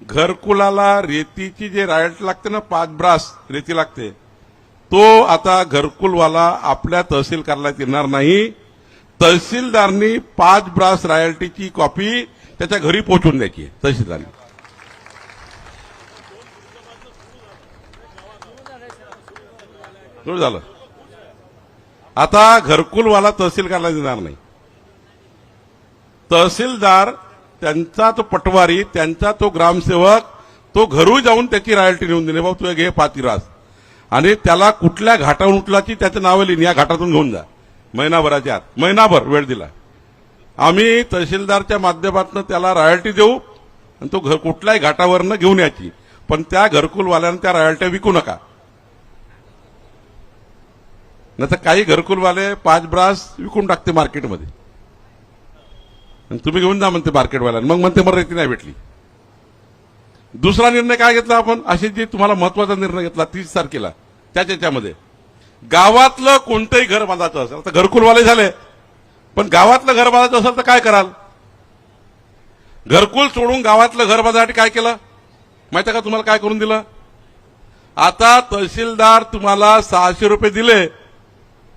घरकुलाला रेतीची जे रॉयल्टी लागते ना 5 ब्रास रेती लागते, तो आता घरकुलवाला आपल्या तहसील कार्यालयात येणार नाही. तहसीलदारनी 5 ब्रास रॉयल्टीची कॉपी त्याच्या घरी पोहोचून द्यायची आहे तहसीलदारनी. सुरू झालं. आता घरकुलवाला तहसील कार्यालयात येणार नाही. तहसीलदार त्यांचा तो पटवारी, त्यांचा तो ग्रामसेवक, तो घरून जाऊन त्याची रॉयल्टी नेऊन दिली. भाऊ तू घे 5 ब्रास, आणि त्याला कुठल्या घाटावरून उठलाची त्याचं नाव लिहिन, या घाटातून घेऊन जा. महिनाभराच्या आत, महिनाभर वेळ दिला. आम्ही तहसीलदारच्या माध्यमातून त्याला रॉयल्टी देऊ आणि तो कुठल्याही घाटावरनं घेऊन यायची. पण त्या घरकुलवाल्यानं त्या रॉयल्ट्या विकू नका. नाही तर काही घरकुलवाले 5 ब्रास विकून टाकते मार्केटमध्ये, आणि तुम्ही घेऊन जा म्हणते मार्केटवाल्यानं, मग म्हणते मला रेती नाही भेटली. दुसरा निर्णय काय घेतला आपण, अशी जी तुम्हाला महत्वाचा निर्णय घेतला 30 तारखेला, त्याच्यामध्ये गावातलं कोणतंही घर बांधायचं असेल, आता घरकुलवाले झाले, पण गावातलं घर बांधायचं असेल तर काय कराल? घरकुल सोडून गावातलं घर बांधण्यासाठी काय केलं माहिती आहे का तुम्हाला? काय करून दिलं? आता तहसीलदार तुम्हाला 600 रुपये दिले,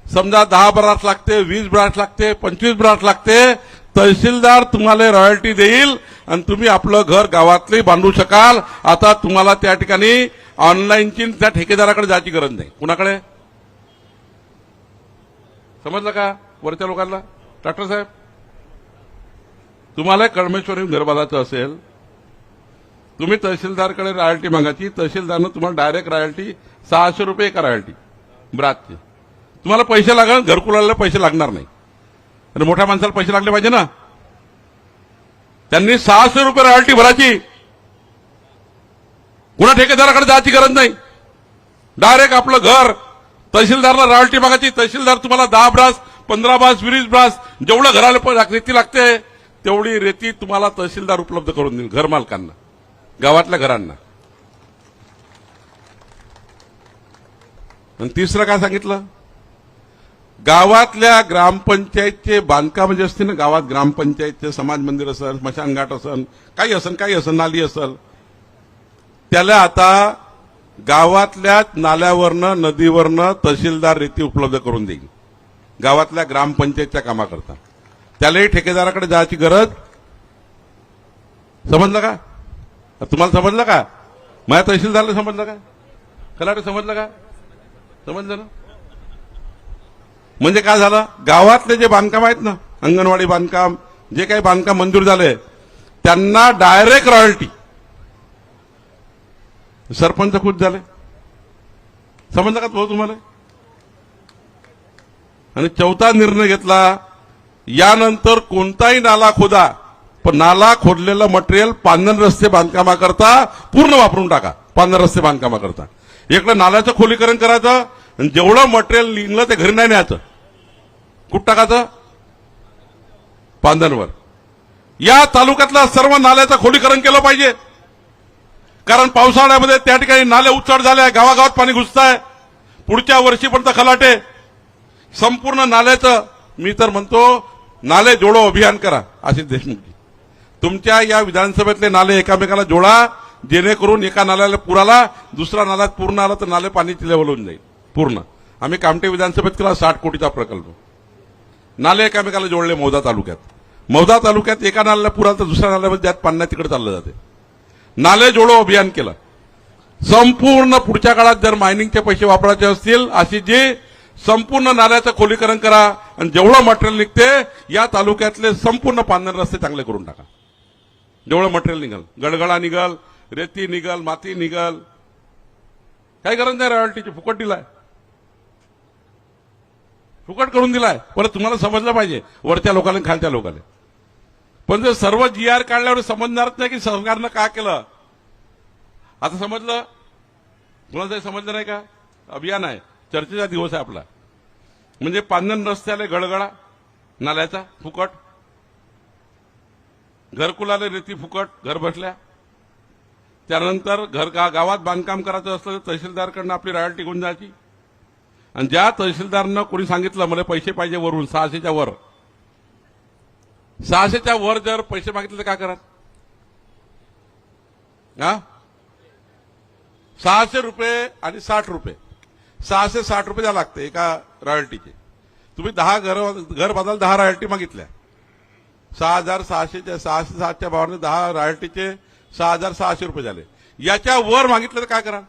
समजा 10 ब्रास लागते, 20 ब्रास लागते, 25 ब्रास लागते, तहसीलदार तुम्हाला रॉयल्टी देईल आणि तुम्ही आपलं घर गावातले बांधू शकाल. आता तुम्हाला त्या ठिकाणी ऑनलाईनची त्या ठेकेदाराकडे जायची गरज नाही. कुणाकडे? समजलं का? वरच्या लोकांना. डॉक्टर साहेब, तुम्हाला कळमेश्वरी घर बांधायचं असेल, तुम्ही तहसीलदारकडे रॉयल्टी मागायची. तहसीलदारनं तुम्हाला डायरेक्ट रॉयल्टी 600 रुपये एका रॉयल्टी ब्रासची. तुम्हाला पैसे लागणार, घरकुलाला पैसे लागणार नाही. आणि मोठ्या माणसाला पैसे लागले पाहिजे ना. त्यांनी 600 रुपये रॉयल्टी भरायची. कुणा ठेकेदाराकडे जायची गरज नाही. डायरेक्ट आपलं घर तहसीलदारला रॉयल्टी मागायची. तहसीलदार तुम्हाला 10 ब्रास, 15 ब्रास, 20 ब्रास, जेवढं घराला रेती लागते तेवढी रेती तुम्हाला तहसीलदार उपलब्ध करून देईल घरमालकांना, गावातल्या घरांना. आणि तिसरं काय सांगितलं? गावातल्या ग्रामपंचायतचे बांधकाम जे असते ना, गावात ग्रामपंचायतचे समाज मंदिर असेल, स्मशानघाट असेल, काही असेल, नाली असेल, त्याला आता गावातल्या नाल्यावरनं, नदीवरनं तहसीलदार रेती उपलब्ध करून देईल गावातल्या ग्रामपंचायतच्या कामाकरता. त्यालाही ठेकेदाराकडे जायची गरज. समजलं का? तुम्हाला समजलं का? माझ्या तहसीलदारला समजलं का? खलाटे समजलं का? समजलं ना? म्हणजे काय झालं? गावातले जे बांधकाम आहेत ना, अंगणवाडी बांधकाम, जे काही बांधकाम मंजूर झाले, त्यांना डायरेक्ट रॉयल्टी. सरपंच खुश झाले. समजलं का तुम्हाला? आणि चौथा निर्णय घेतला, यानंतर कोणताही नाला खोदा, पण नाला खोदलेलं मटेरियल पांधन रस्ते बांधकामाकरता पूर्ण वापरून टाका. पांधन रस्ते बांधकामाकरता इकडे नाल्याचं खोलीकरण करायचं, आणि जेवढं मटेरियल निघलं ते घरी नाही न्यायचं. कुठं टाकायचं? पांधनवर. या तालुक्यातल्या सर्व नाल्याचं खोलीकरण केलं पाहिजे. कारण पावसाळ्यामध्ये त्या ठिकाणी नाले उचड झाले, गावागावात पाणी घुसतंय. पुढच्या वर्षीपर्यंत खलाटे संपूर्ण नाल्याचं, मी तर म्हणतो नाले जोडो अभियान करा. आशिष देशमुखजी, तुमच्या या विधानसभेतले नाले एकामेकाला जोडा, जेणेकरून एका नाल्याला पुराला, दुसरा नाल्यात पूर्ण आला तर नाले पाण्याची लेवल होऊन जाईल पूर्ण. आम्ही कामठी विधानसभेत केला 60 कोटीचा प्रकल्प. नाले एकामेकाला जोडले. मौदा तालुक्यात एका नाल्याला पुराला तर दुसऱ्या नाल्यामध्ये ज्यात पाणी तिकडे चाललं जाते. नाले जोडो अभियान केलं. संपूर्ण पुढच्या काळात जर मायनिंगचे पैसे वापरायचे असतील, अशी जी संपूर्ण नाल्याचं खोलीकरण करा, आणि जेवढं मटेरियल निघते या तालुक्यातले संपूर्ण पांधन रस्ते चांगले करून टाका. जेवढं मटेरियल निघल, गडगडा निघल, रेती निघल, माती निघल, काही गरज नाही रॉयल्टीची. फुकट दिलाय, फुकट करून दिलाय. परत तुम्हाला समजलं पाहिजे, वरच्या लोकांना खालच्या लोकांना. पण ते सर्व GR काढल्यावर समजणारच नाही की सरकारनं काय केलं. आता समजलं? तुम्हाला समजलं नाही का? अभियान आहे, चर्चेचा दिवस आहे आपला. म्हणजे पांधन रस्त्याला गडगडा, नाल्याचा फुकट, घरकुलाला रेती फुकट घर बसल्या. त्यानंतर गावात बांधकाम करायचं असलं तर तहसीलदारकडनं आपली रॉयल्टी घेऊन जायची. आणि ज्या तहसीलदारनं कोणी सांगितलं मला पैसे पाहिजे वरून 600च्या वर, 600च्या वर जर पैसे मागितले तर काय करा? हा 600 रुपये आणि 60 रुपये 660 रुपये द्यावं लागते एका रॉयल्टीचे. तुम्ही 10 घर बदल 10 रॉयल्टी मागितल्या 6,607च्या भावाने 10 रॉयल्टीचे 6,600 रुपये झाले. याच्या वर मागितलं तर काय करा.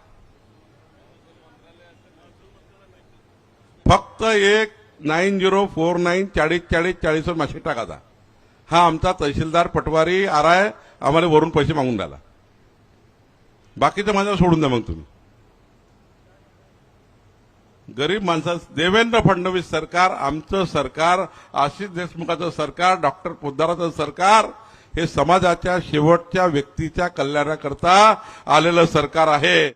फक्त एक 9049 4040 वर मासे टाकायचा. हा आमचा तहसीलदार पटवारी आराय आम्हाला वरून पैसे मागून राहिला. बाकीचं माझ्यावर सोडून द्या. मग तुम्ही गरीब माणसं देवेंद्र फडणवीस सरकार, आमचं सरकार, आशिष देशमुखाचं सरकार, डॉक्टर पोद्दाराचं सरकार हे समाजाच्या शेवटच्या व्यक्तीच्या कल्याणाकरता आलेलं सरकार आहे.